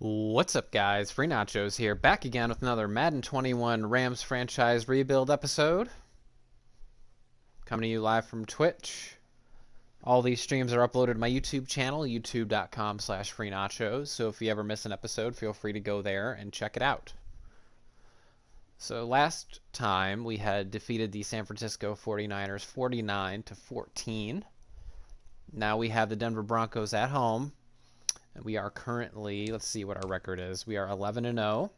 What's up, guys? Free Nachos here, back again with another Madden 21 Rams franchise rebuild episode. Coming to you live from Twitch. All these streams are uploaded to my YouTube channel, youtube.com/freenachos. So if you ever miss an episode, feel free to go there and check it out. So last time we had defeated the San Francisco 49ers 49-14. Now we have the Denver Broncos at home. We are currently, let's see what our record is. We are 11-0,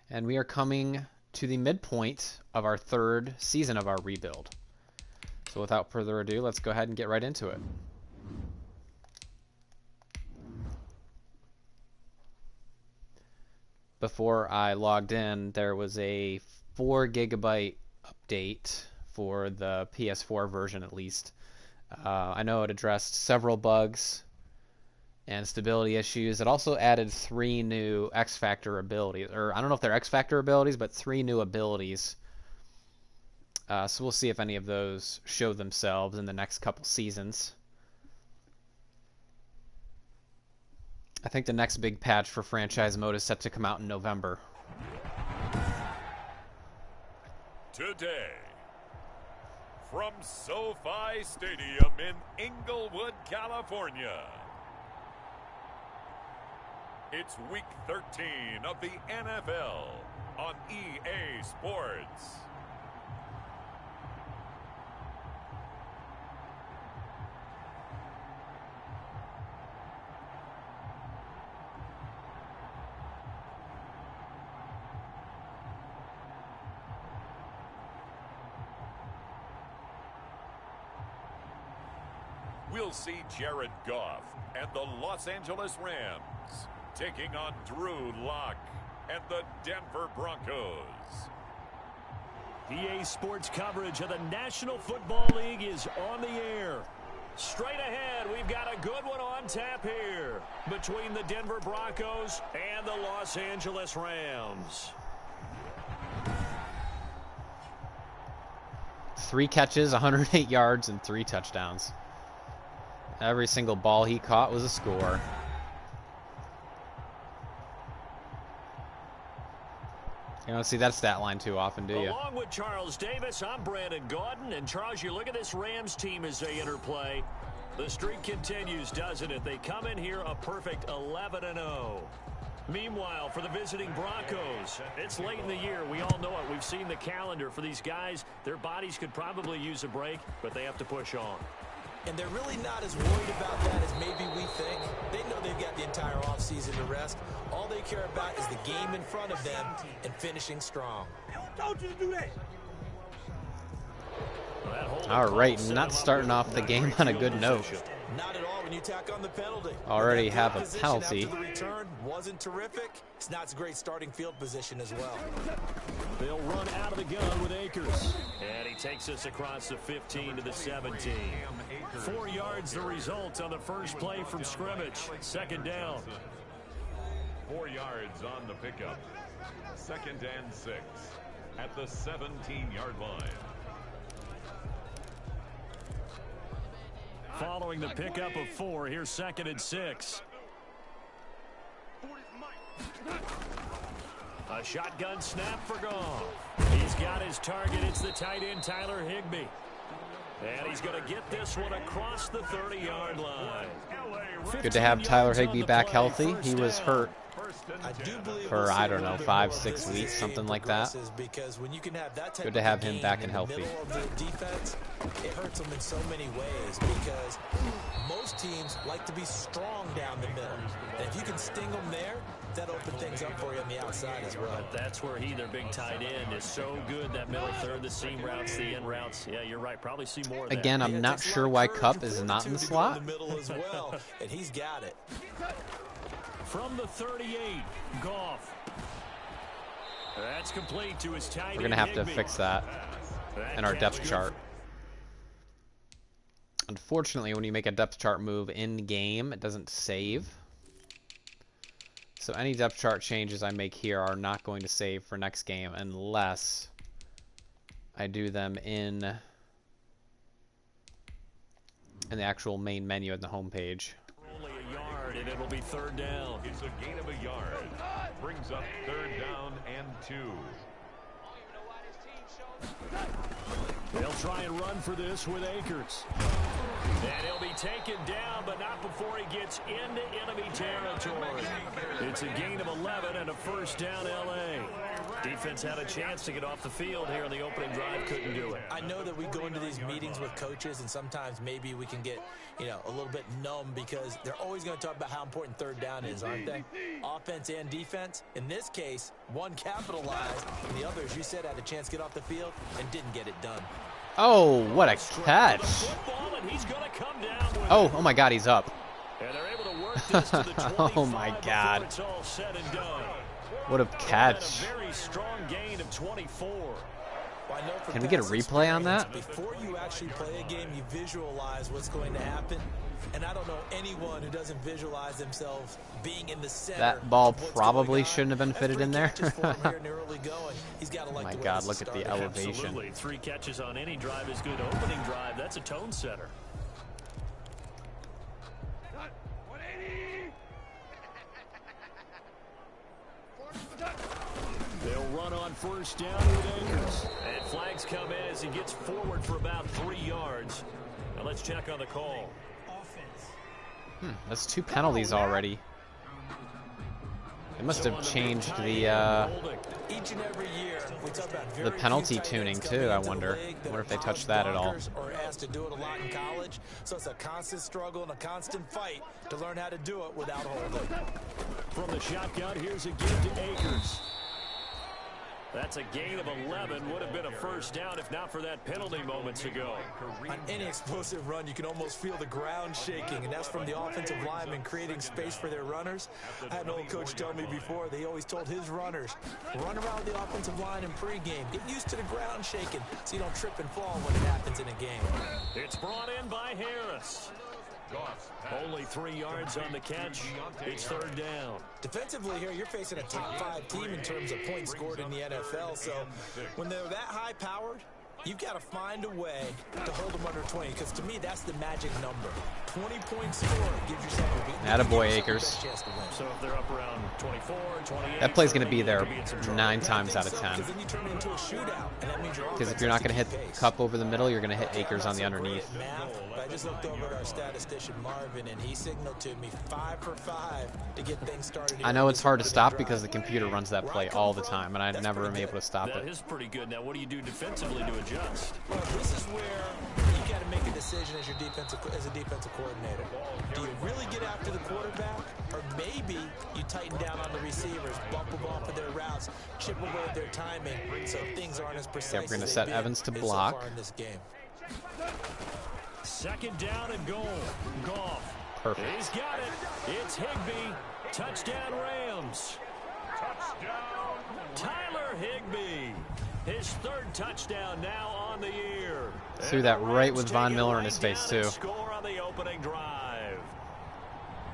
and we are coming to the midpoint of our third season of our rebuild. So without further ado, let's go ahead and get right into it. Before I logged in, there was a 4 GB update for the PS4 version, at least. I know it addressed several bugs and stability issues. It also added 3 new X Factor abilities, or I don't know if they're X Factor abilities, but 3 new abilities. So we'll see if any of those show themselves in the next couple seasons. I think the next big patch for franchise mode is set to come out in November. Today, from SoFi Stadium in Inglewood, California, it's Week 13 of the NFL on EA Sports. We'll see Jared Goff and the Los Angeles Rams taking on Drew Lock and the Denver Broncos. EA Sports coverage of the National Football League is on the air. Straight ahead, we've got a good one on tap here between the Denver Broncos and the Los Angeles Rams. 3 catches, 108 yards, and 3 touchdowns. Every single ball he caught was a score. You don't see that stat line too often, do you? Along with Charles Davis, I'm Brandon Gaudin. And Charles, you look at this Rams team as they interplay. The streak continues, doesn't it? They come in here a perfect 11-0. Meanwhile, for the visiting Broncos, it's late in the year. We all know it. We've seen the calendar for these guys. Their bodies could probably use a break, but they have to push on. And they're really not as worried about that as maybe we think. They know they've got the entire offseason to rest. All they care about is the game in front of them and finishing strong. Who told you to do that? All right, not starting off the game on a good note. Not at all when you tack on the penalty. Already have a Position penalty. after the return wasn't terrific. It's not a great starting field position as well. They'll run out of the gun with Akers. And he takes us across the 15 to the 17. 4 yards the result on the first play from scrimmage. Second down. 4 yards on the pickup. 2nd and 6 at the 17-yard line. Following the pickup of 4, here's 2nd and 6. A shotgun snap for Goff. He's got his target. It's the tight end, Tyler Higbee. And he's going to get this one across the 30-yard line. Good to have Tyler Higbee back healthy. He was hurt I do believe for, I don't know, 5-6 weeks, something like that. Because when you can have that type Good to of have game him back and in the healthy. middle of the defense, it hurts them in so many ways because most teams like to be strong down the middle. And if you can sting them there, that opens things up for you on the outside as well. But that's where he, their big tight end, is so good. That middle third, the seam routes, the end routes. Yeah, you're right. Probably see more of that. Again, I'm not sure why Cup is not in the slot. In the middle as well, and he's got it. From the 38, Goff. That's complete to his tight end. We're going to have to fix that in our depth chart. Unfortunately, when you make a depth chart move in-game, it doesn't save. So any depth chart changes I make here are not going to save for next game unless I do them in the actual main menu at the home page. Only a yard, and and it'll be third down. It's a gain of a yard. Brings up third down and 2. They'll try and run for this with Akers. And he'll be taken down, but not before he gets into enemy territory. It's a gain of 11 and a first down, L.A. Defense had a chance to get off the field here in the opening drive, couldn't do it. I know that we go into these meetings with coaches, and sometimes maybe we can get, a little bit numb because they're always going to talk about how important third down is, aren't they? Offense and defense. In this case, one capitalized, and the other, as you said, had a chance to get off the field and didn't get it done. Oh, what a catch. Oh my God, he's up. Oh my God. What a catch. Very strong gain of 24. Can we get a replay on that? Before you actually play a game, you visualize what's going to happen. And I don't know anyone who doesn't visualize themselves being in the center. That ball probably shouldn't have been fitted in there. Oh my God, look at the elevation. Absolutely. 3 catches on any drive is good. Opening drive, that's a tone setter. They'll run on first down with Akers. And flags come in as he gets forward for about 3 yards. Now let's check on the call. That's 2 penalties already. They must have changed the penalty tuning too. I wonder if they touched that at all. Or asked to do it a lot in college, so it's a constant struggle and a constant fight to learn how to do it without holding. From the shotgun, here's a give to Akers. That's a gain of 11. Would have been a first down if not for that penalty moments ago. On any explosive run, you can almost feel the ground shaking, and that's from the offensive linemen creating space for their runners. I had an old coach tell me before, they always told his runners, run around the offensive line in pregame. Get used to the ground shaking so you don't trip and fall when it happens in a game. It's brought in by Harris. Only 3 yards on the catch. It's third down. Defensively here, you're facing a top 5 team in terms of points scored in the NFL. So when they're that high powered, you've got to find a way to hold them under 20, because to me, that's the magic number. 20 points scored gives yourself a beat. Attaboy, Akers. So if they're up around 24, 28... That play's going to be there 9 times out of 10. Because if you're not going to hit Cup over the middle, you're going to hit Akers on the underneath. I just looked over at our statistician, Marvin, and he signaled to me 5 for 5 to get things started. I know it's hard to stop because the computer runs that play all the time, and I never am able to stop it. That is pretty good. Now, what do you do defensively to adjust? Well, this is where you got to make a decision as a defensive coordinator. Do you really get after the quarterback, or maybe you tighten down on the receivers, bump them off of their routes, chip away at their timing, so things aren't as precise. Yeah, we're going to set Evans to block. So far in this game. Second down and goal. Goff. Perfect. He's got it. It's Higbee. Touchdown Rams. Touchdown. Tyler Higbee. His 3rd touchdown now on the year. Threw that right with Von Miller in his face too. Score on the opening drive.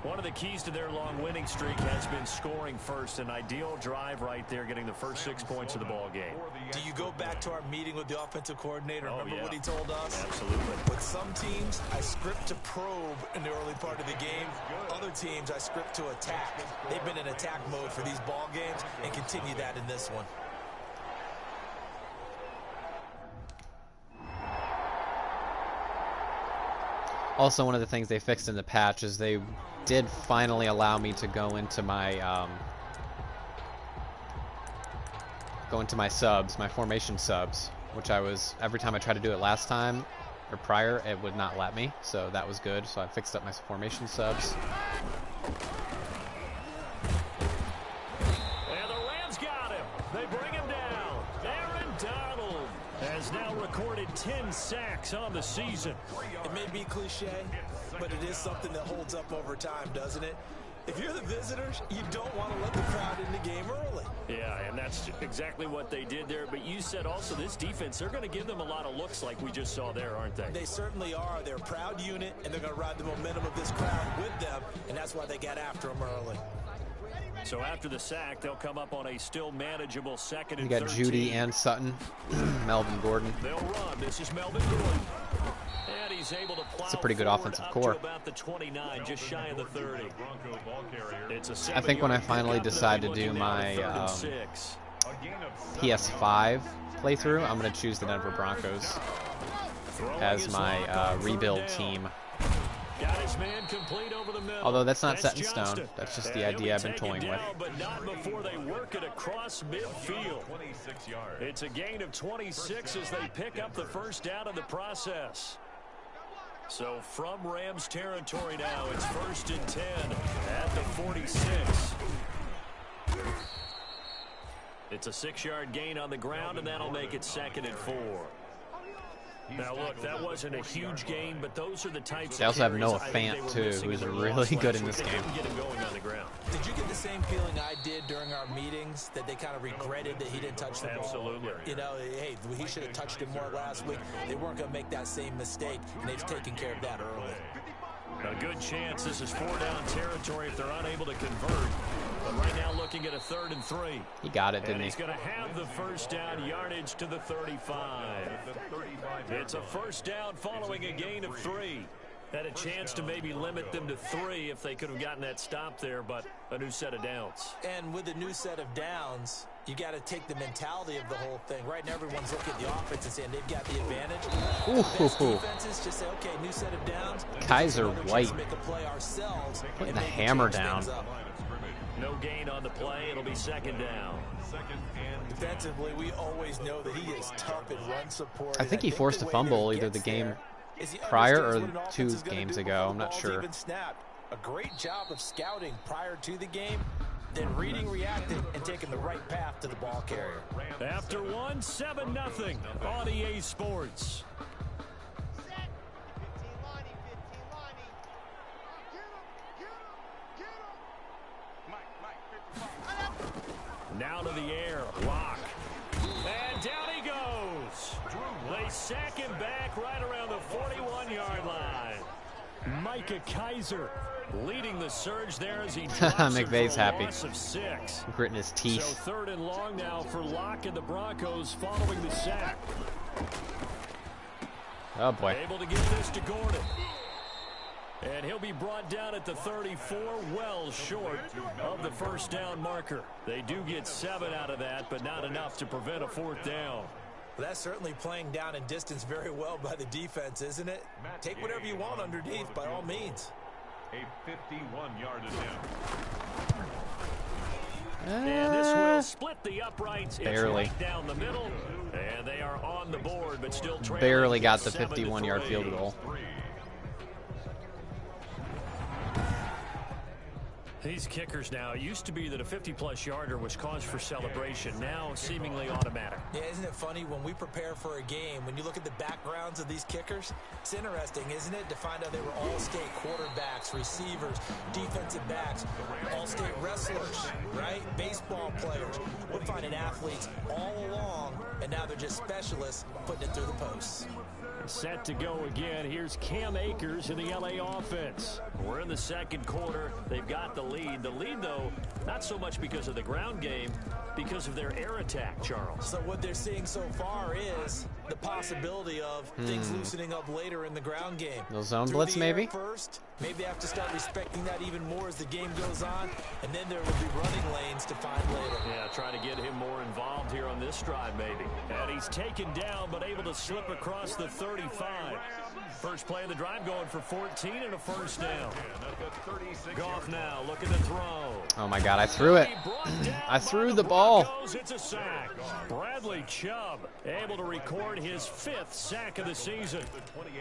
One of the keys to their long winning streak has been scoring first. An ideal drive right there, getting the first 6 points of the ball game. Do you go back to our meeting with the offensive coordinator? Remember what he told us? Absolutely. With some teams, I script to probe in the early part of the game. Other teams, I script to attack. They've been in attack mode for these ball games and continue that in this one. Also, one of the things they fixed in the patch is they did finally allow me to go into my subs, my formation subs, which I was, every time I tried to do it last time or prior, it would not let me. So that was good. So I fixed up my formation subs. And the Rams got him. They bring him down. Aaron Donald has now recorded 10 sacks on the season. It may be cliche, but it is something that holds up over time, doesn't it? If you're the visitors, you don't want to let the crowd in the game early. Yeah, and that's exactly what they did there. But you said also this defense, they're going to give them a lot of looks like we just saw there, aren't they? They certainly are. They're a proud unit, and they're going to ride the momentum of this crowd with them, and that's why they got after them early. So after the sack, they'll come up on a still manageable 2nd and You got 13. Judy and Sutton, Melvin Gordon. They'll run. This is Melvin Gordon. And he's able to plow It's a pretty good offensive up core. to about the 29, just shy of the 30. It's a I think when I 7-yard finally pickup, decide to and do they'll be looking now my at 3rd and 6. PS5 playthrough, I'm going to choose the Denver Broncos as my rebuild team. Got his man complete over the middle. Although that's not That's set in Johnston. stone. That's just the And he'll idea be I've been taken toying with. down, but not before they work it across midfield. It's a gain of 26 as they pick up the first down in the process. So from Rams territory now, it's 1st and 10 at the 46. It's a 6-yard gain on the ground, and that'll make it 2nd and 4. Now, look, that wasn't a huge gain, but those are the types They also have Noah of carries I think Fant, they were too, missing who's in their really loss good last in week. this They game. couldn't get him going on the ground. Did you get the same feeling I did during our meetings, that they kind of regretted that he didn't touch the ball? Absolutely. You know, hey, he should have touched it more last week. They weren't going to make that same mistake, and they've taken care of that early. A good chance this is 4-down territory if they're unable to convert. But right now looking at a 3rd and 3. He got it, And didn't he? he's going to have the first down, yardage to the 35. It's a first down following a gain of 3. Had a chance to maybe limit them to 3 if they could have gotten that stop there, but a new set of downs. And with a new set of downs, you got to take the mentality of the whole thing. Right now, everyone's looking at the offense and saying they've got the advantage. Best defenses just say, okay, new set of downs. Kaiser White make a play ourselves putting the hammer down. No gain on the play. It'll be 2nd down. Defensively, we always know that he is tough in run support. I think he forced a fumble either the game prior or 2 games ago. I'm not sure. A great job of scouting prior to the game, then reading, reacting, and taking the right path to the ball carrier. After 1, 7-0 on EA Sports. Now to the air, Locke. And down he goes. They sack him back right around the 41-yard line. Micah Kaiser leading the surge there as he drops McVay's happy. loss of 6. Gritting his teeth. So 3rd and long now for Locke and the Broncos following the sack. Oh, boy. Able to get this to Gordon. And he'll be brought down at the 34, well short of the first down marker. They do get 7 out of that, but not enough to prevent a 4th down. Well, that's certainly playing down and distance very well by the defense, isn't it? Take whatever you want underneath, by all means. A 51-yard attempt. And this will split the uprights. Barely. It's right down the middle, and they are on the board, but still trailing. Barely got the 7-3. 51-yard field goal. These kickers now, it used to be that a 50-plus yarder was cause for celebration. Now seemingly automatic. Yeah, isn't it funny when we prepare for a game, when you look at the backgrounds of these kickers, it's interesting, isn't it, to find out they were all-state quarterbacks, receivers, defensive backs, all-state wrestlers, right? Baseball players. We're finding athletes all along, and now they're just specialists putting it through the posts. Set to go again. Here's Cam Akers in the LA offense. We're in the 2nd quarter. They've got the lead. The lead, though, not so much because of the ground game, because of their air attack, Charles. So what they're seeing so far is the possibility of things loosening up later in the ground game. Little zone Through blitz, the air maybe? First, maybe they have to start respecting that even more as the game goes on, and then there will be running lanes to find later. Yeah, trying to get him more involved here on this drive, maybe. And he's taken down, but able to slip across the 35. First play of the drive going for 14 and a first down. Goff now looking to throw. Oh, my God. I threw it. I threw the ball. It's a sack. Bradley Chubb able to record his 5th sack of the season.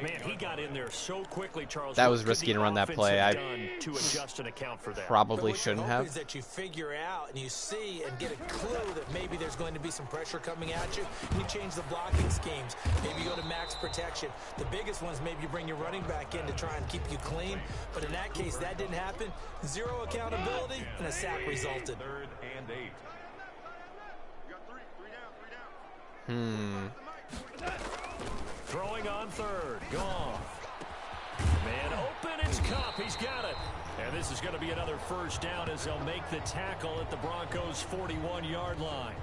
Man, he got in there so quickly, Charles. That was risky to run that play. I to adjust and account for that. probably But what shouldn't you hope have. is that you figure out and you see and get a clue that maybe there's going to be some pressure coming at you. You change the blocking schemes. Maybe you go to max protection. The biggest ones, maybe you bring your running back in to try and keep you clean. But in that case, that didn't happen. 0 accountability, and a sack resulted. 3rd and 8. Throwing on 3rd. Goff. Man open. It's Cup. He's got it. And this is going to be another first down as they'll make the tackle at the Broncos' 41-yard line.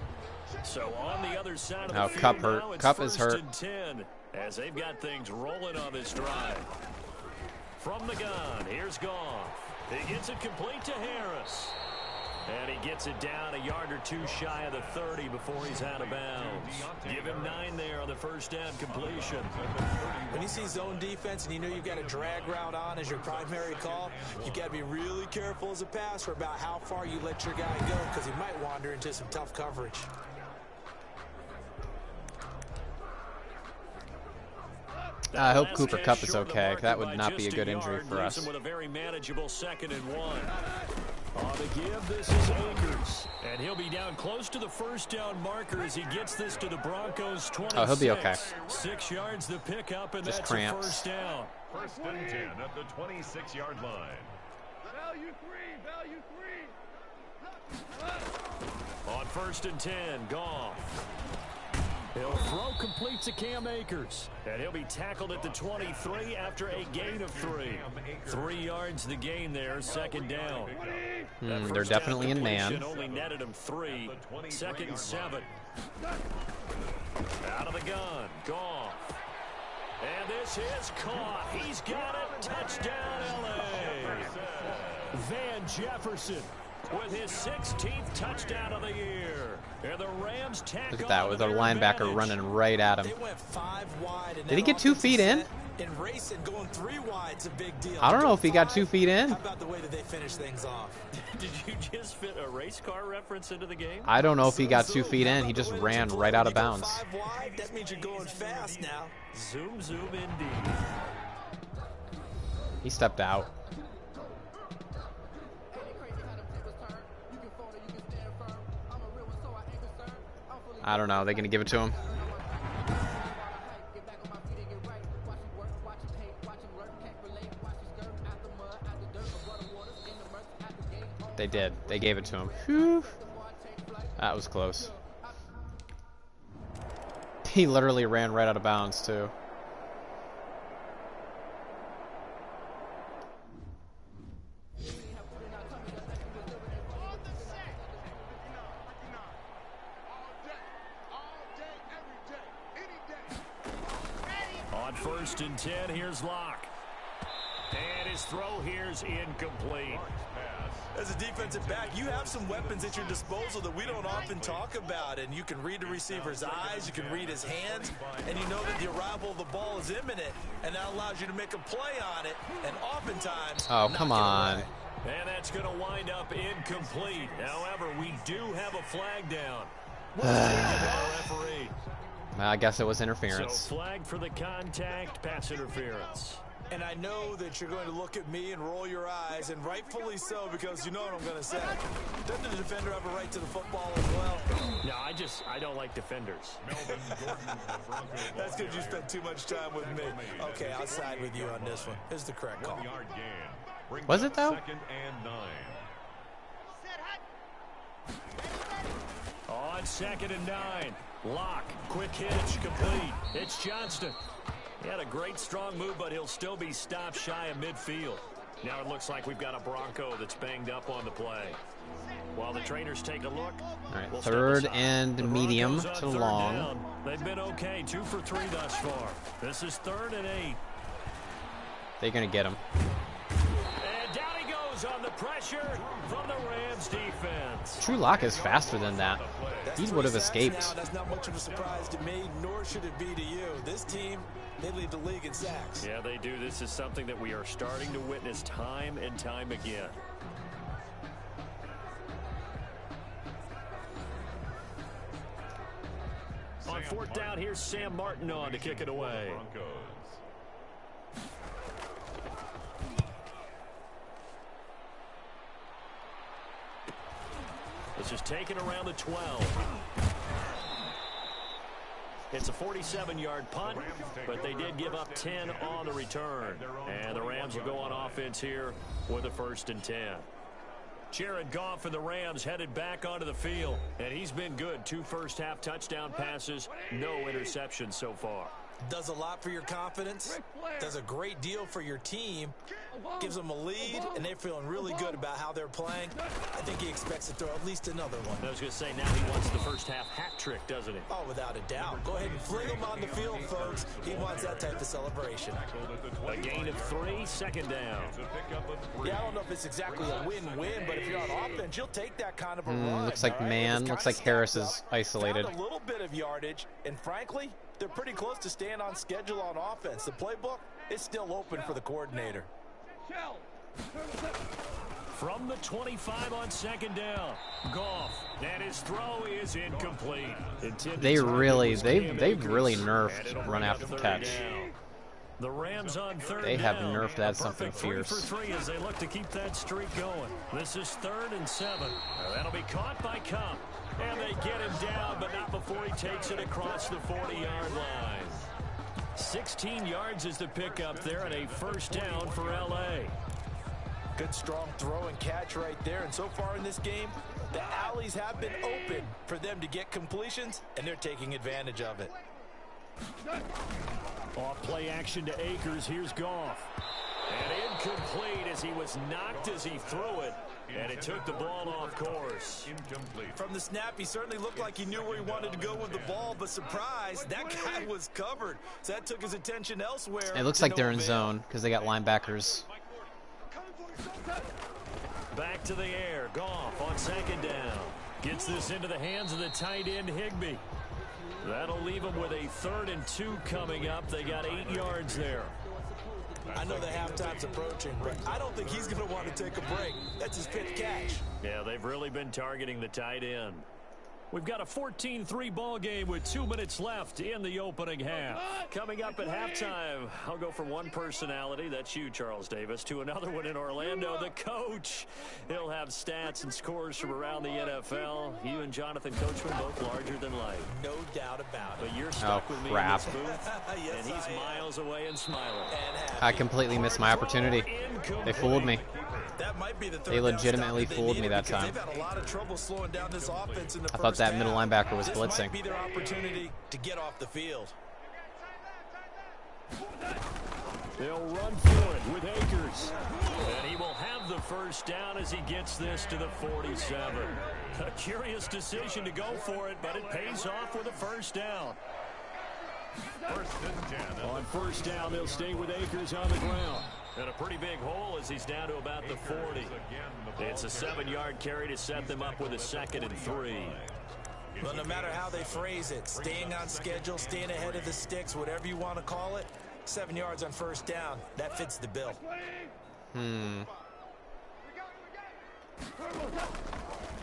So on the other side of Oh, the field Cup hurt. now, it's Cup is first hurt. and 10 as they've got things rolling on this drive. From the gun, here's Goff. He gets it complete to Harris. And he gets it down a yard or two shy of the 30 before he's out of bounds. Give him 9 there on the first down completion. When you see zone defense and you know you've got a drag route on as your primary call, you've got to be really careful as a passer about how far you let your guy go because he might wander into some tough coverage. I hope Cooper Kupp is okay. That would not be a good injury for us. With a very manageable 2nd and 1. On the give, this is Akers. And he'll be down close to the first down marker as he gets this to the Broncos 26. Oh, he'll be okay. 6 yards the pickup, and Just that's cramps. a first down. First and 10 at the 26-yard line. Value three. On first and 10, Goff. He'll throw complete to Cam Akers. And he'll be tackled at the 23 after a gain of 3. 3 yards the gain there, 2nd down. They're definitely in man. Only netted him 3. 2nd and 7. Out of the gun, Goff. And this is caught. He's got it. Touchdown, L.A. Van Jefferson with his 16th touchdown of the year. And the Rams tack Look at that, with a linebacker running right at him. They went 5 wide. And Did he get 2 feet in? In racing, going 3 wide's a big deal. I don't know if he got 2 feet in. How about the way that they finish things off? Did you just fit a race car reference into the game? I don't know if he got 2 feet in. He just ran right out of bounds. 5 wide, that means you're going fast now. Zoom, zoom, indeed. He stepped out. I don't know. They're going to give it to him. They did. They gave it to him. Whew. That was close. He literally ran right out of bounds, too. On first and 10, here's Locke. And his throw here's incomplete. As a defensive back, you have some weapons at your disposal that we don't often talk about, and you can read the receiver's eyes, you can read his hands, and you know that the arrival of the ball is imminent, and that allows you to make a play on it, and oftentimes... Oh, come on. And that's going to wind up incomplete. However, we do have a flag down. Referee. I guess it was interference. So flag for the contact, pass interference. And I know that you're going to look at me and roll your eyes, and rightfully so, because you know what I'm going to say. Doesn't the defender have a right to the football as well? No, I don't like defenders. That's because you spent too much time with me. Okay, I'll side with you on this one. Here's the correct call. Was it, though? 2nd and 9. On 2nd and 9. Lock, quick hitch, complete. It's Johnston. He had a great strong move, but he'll still be stopped shy of midfield. Now it looks like we've got a Bronco that's banged up on the play. While the trainers take a look. All right, we'll 3rd and medium to long. Down. They've been okay, 2 for 3 thus far. This is 3rd and 8. They're going to get him. And down he goes on the pressure from the Rams defense. True Lock is faster than that. He would have escaped. Now, that's not much of a surprise to me, nor should it be to you. This team, they lead the league in sacks. Yeah, they do. This is something that we are starting to witness time and time again. On 4th down, here's Sam Martin on to kick it away. This is taken around the 12. It's a 47-yard punt, but they did give up 10 on the return. And the Rams will go on offense here with a 1st and 10. Jared Goff and the Rams headed back onto the field, and he's been good. 2 first-half touchdown passes, no interceptions so far. Does a lot for your confidence, does a great deal for your team, gives them a lead, and they're feeling really good about how they're playing. I think he expects to throw at least another one. I was going to say, now he wants the first half hat trick, doesn't he? Oh, without a doubt. Go ahead and fling him on the field, folks. He wants that type of celebration. A gain of 3, second down. Yeah, I don't know if it's exactly a win-win, but if you're on offense, you'll take that kind of a run. Looks like man. Looks like Harris is isolated. Found a little bit of yardage, and frankly, they're pretty close to staying on schedule on offense. The playbook is still open for the coordinator. From the 25 on second down, Goff, and his throw is incomplete. They've really nerfed run after the catch. The Rams on third They have down. nerfed that something fierce. 3 for 3 as they look to keep that streak going. This is 3rd and 7. That'll be caught by Cup. And they get him down, but not before he takes it across the 40-yard line. 16 yards is the pickup there, and a first down for L.A. Good strong throw and catch right there. And so far in this game, the alleys have been open for them to get completions, and they're taking advantage of it. Off play action to Akers. Here's Goff. And incomplete as he was knocked as he threw it. And it took the ball off course. From the snap, he certainly looked like he knew where he wanted to go with the ball, but surprise, that guy was covered. So that took his attention elsewhere. It looks like they're in zone because they got linebackers. Back to the air. Goff on second down. Gets this into the hands of the tight end, Higbee. That'll leave them with a 3rd and 2 coming up. They got 8 yards there. I know the halftime's approaching, but I don't think he's going to want to take a break. That's his 5th catch. Yeah, they've really been targeting the tight end. We've got a 14-3 ball game with 2 minutes left in the opening half. Coming up at halftime, I'll go from one personality, that's you, Charles Davis, to another one in Orlando, the coach. He'll have stats and scores from around the NFL. You and Jonathan Coachman both larger than life. No doubt about it. But you're stuck with me in crap. this booth, Yes, and he's miles away and smiling. I completely missed my opportunity. They fooled me. That might be the third They legitimately down stop fooled they me that needed, because time. They've had a lot of trouble slowing down this offense in the I thought first that middle half. linebacker was This blitzing. might be their opportunity to get off the field. They'll run for it with Akers. And he will have the first down as he gets this to the 47. A curious decision to go for it, but it pays off with a first down. 1st and 10. On first down, they'll stay with Akers on the ground. And a pretty big hole as he's down to about the 40. It's a 7-yard carry to set them up with a 2nd and 3. Well, no matter how they phrase it, staying on schedule, staying ahead of the sticks, whatever you want to call it, 7 yards on first down, that fits the bill.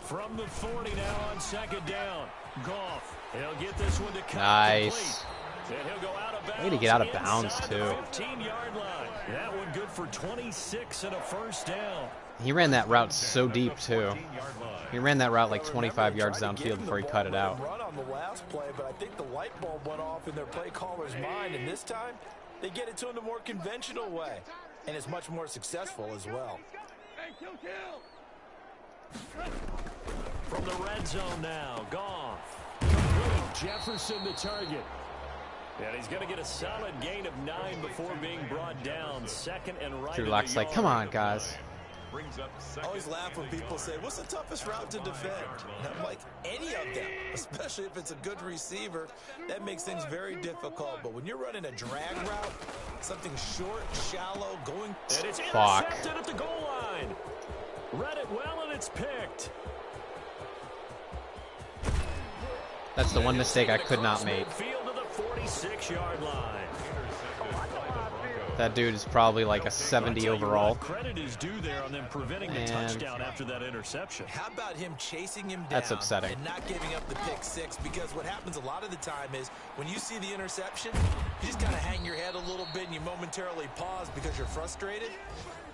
From the 40 now on second down. Goff. He'll get this one to cut. Nice. And he'll go out of bounds. Way to get out of bounds, inside too. the 15-yard line. That one good for 26 and a first down. He ran that route so deep, too. He ran that route like 25 yards downfield before he cut it out. Run on the last play, but I think the light bulb went off in their play caller's mind, and this time they get it to him the more conventional way, and it's much more successful as well. From the red zone now, Goff. Jefferson the target. And he's going to get a solid gain of 9 before being brought down. 2nd and right. Drew Lock's like, come on, guys. I always laugh when people say, what's the toughest route to defend? And I'm like, any of them, especially if it's a good receiver. That makes things very difficult. But when you're running a drag route, something short, shallow, going... And it's Fuck. intercepted at the goal line. Read it well, and it's picked. That's the one mistake I could not make. Field to the 46-yard line. That dude is probably like a 70 overall. Credit is due there on them preventing the And touchdown after that interception. How about him chasing him down That's upsetting. and not giving up the pick six? Because what happens a lot of the time is when you see the interception, you just kind of hang your head a little bit and you momentarily pause because you're frustrated.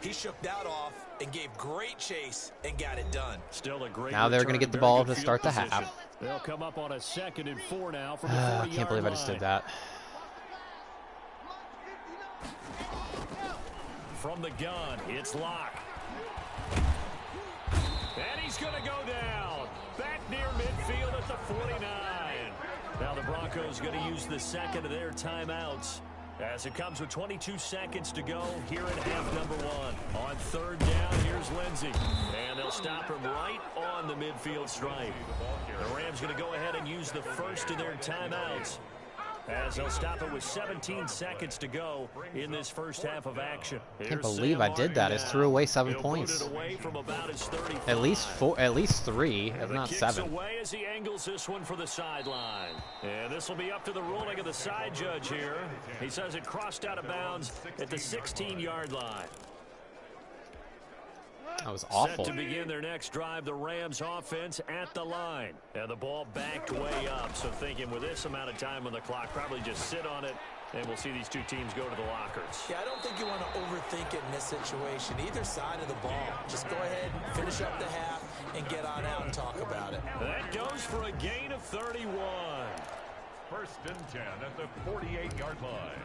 He shook that off and gave great chase and got it done. Still a great Now they're return going to get and the very ball good to start the field position. half. They'll come up on a 2nd and 4 now from the 40-yard I can't believe I just did that. From the gun, it's Locke. And he's going to go down. Back near midfield at the 49. Now the Broncos going to use the 2nd of their timeouts As it comes with 22 seconds to go here in half number one. On third down, here's Lindsey. And they'll stop him right on the midfield stripe. The Rams going to go ahead and use the first of their timeouts, as they'll stop it with 17 seconds to go in this first half of action. I can't believe I did that. I just threw away 7 points. At least 3, if not 7. Away as he angles this one for the sideline. And this will be up to the ruling of the side judge here. He says it crossed out of bounds at the 16-yard line. That was awful. Set to begin their next drive, the Rams offense at the line. And the ball backed way up. So thinking with this amount of time on the clock, probably just sit on it, and we'll see these two teams go to the lockers. Yeah, I don't think you want to overthink it in this situation. Either side of the ball. Just go ahead, finish up the half, and get on out and talk about it. That goes for a gain of 31. First and 10 at the 48-yard line.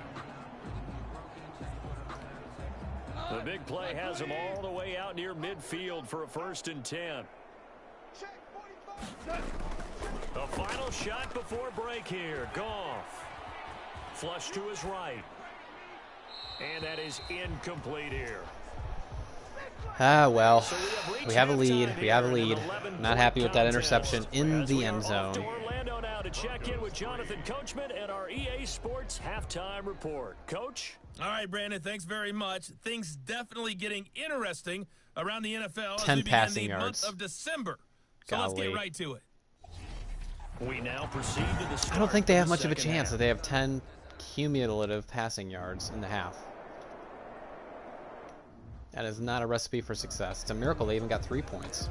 The big play has them all the way out near midfield for a first and 10. The final shot before break here. Goff. Flush to his right. And that is incomplete here. Ah, well, we have a lead. We have a lead. Not happy with that interception in the end zone. Orlando now to check in with Jonathan Coachman and our EA Sports halftime report. Coach? All right, Brandon, thanks very much. Things definitely getting interesting around the NFL 10 as we passing begin the yards. month of December. So let's get right to it. We now proceed to the start. I don't think they have of much the of a second chance half. that they have 10 cumulative passing yards in the half. That is not a recipe for success. It's a miracle they even got 3 points.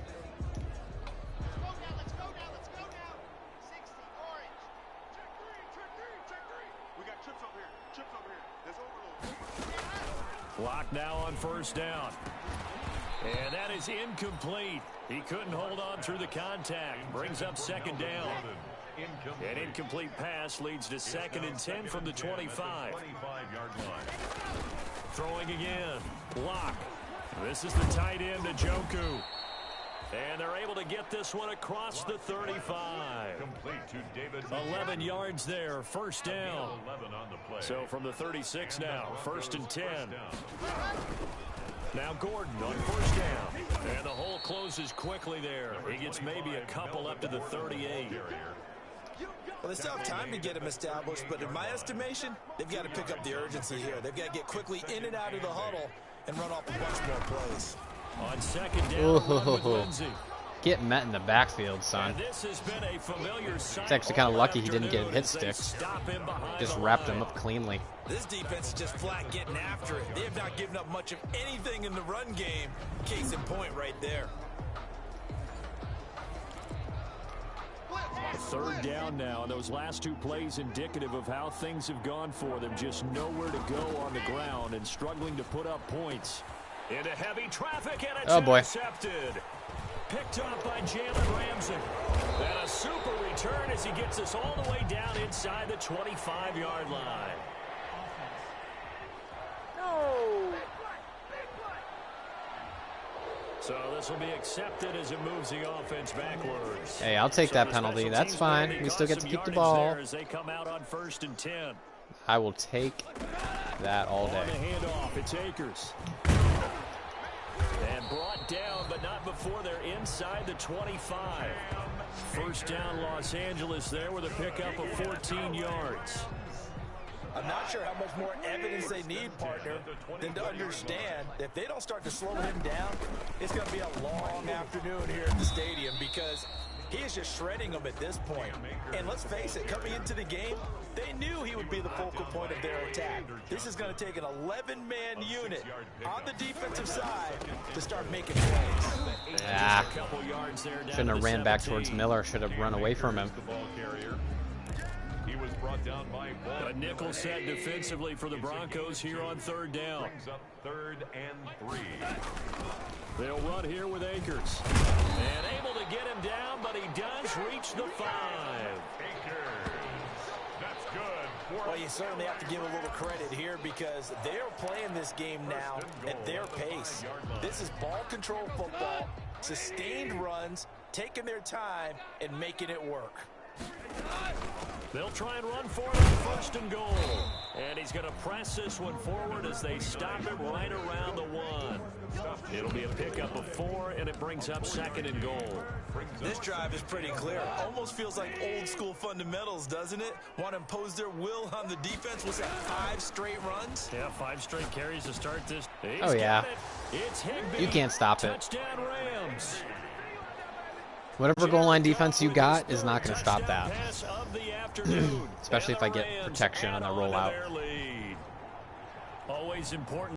Clock now on first down. And that is incomplete. He couldn't hold on through the contact. Brings up second down. An incomplete pass leads to second and 10 from the 25. 25-yard line. Throwing again. Block. This is the tight end, Njoku. And they're able to get this one across the 35. Complete to David. 11 yards there. First down. 11 on the play. So from the 36 now, first and 10. Now Gordon on first down. And the hole closes quickly there. He gets maybe a couple up to the 38. Well, they still have time to get him established, but in my estimation, they've got to pick up the urgency here. They've got to get quickly in and out of the huddle and run off a bunch more plays. On second down, run with Lindsey. Get met in the backfield, son. And this has been a familiar sight. It's actually kind of all lucky he didn't get afternoon hit as they stick. stop him behind Just the wrapped line. him up cleanly. This defense is just flat getting after it. They have not given up much of anything in the run game. Case in point right there. Third down now, and those last two plays indicative of how things have gone for them. Just nowhere to go on the ground and struggling to put up points. Into heavy traffic, and it's intercepted. Picked up by Jalen Ramsey. And a super return as he gets us all the way down inside the 25-yard line. So this will be accepted as it moves the offense backwards. Hey, I'll take that penalty. That's fine. We still get to keep the ball. As they come out on first and 10. I will take that all On the day. handoff, it's Akers. And brought down, but not before they're inside the 25. First down, Los Angeles there with a pickup of 14 yards. I'm not sure how much more evidence they need, partner, than to understand that if they don't start to slow him down, it's going to be a long afternoon here at the stadium because he is just shredding them at this point. And let's face it, coming into the game, they knew he would be the focal point of their attack. This is going to take an 11-man unit on the defensive side to start making plays. Ah, A couple yards there down shouldn't to have the ran back 17. towards Miller. Should have run away from him. The ball carrier. He was brought down by A nickel set defensively for the Broncos here on third down. Brings up 3rd and 3. They'll run here with Akers. And able to get him down, but he does reach the 5. Akers. That's good. Well, you certainly have to give a little credit here because they're playing this game now at their pace. This is ball control football, sustained runs, taking their time, and making it work. They'll try and run for it on first and goal. And he's going to press this one forward as they stop it right around the 1. It'll be a pickup of 4, and it brings up 2nd and goal. This drive is pretty clear. Almost feels like old school fundamentals, doesn't it? Want to impose their will on the defense with 5 straight runs? Yeah, 5 straight carries to start this. Oh, yeah. It's Higbee. You can't stop it. Touchdown Rams. Whatever goal line defense you got is not going to stop that. Especially if I get protection on the rollout. Always important.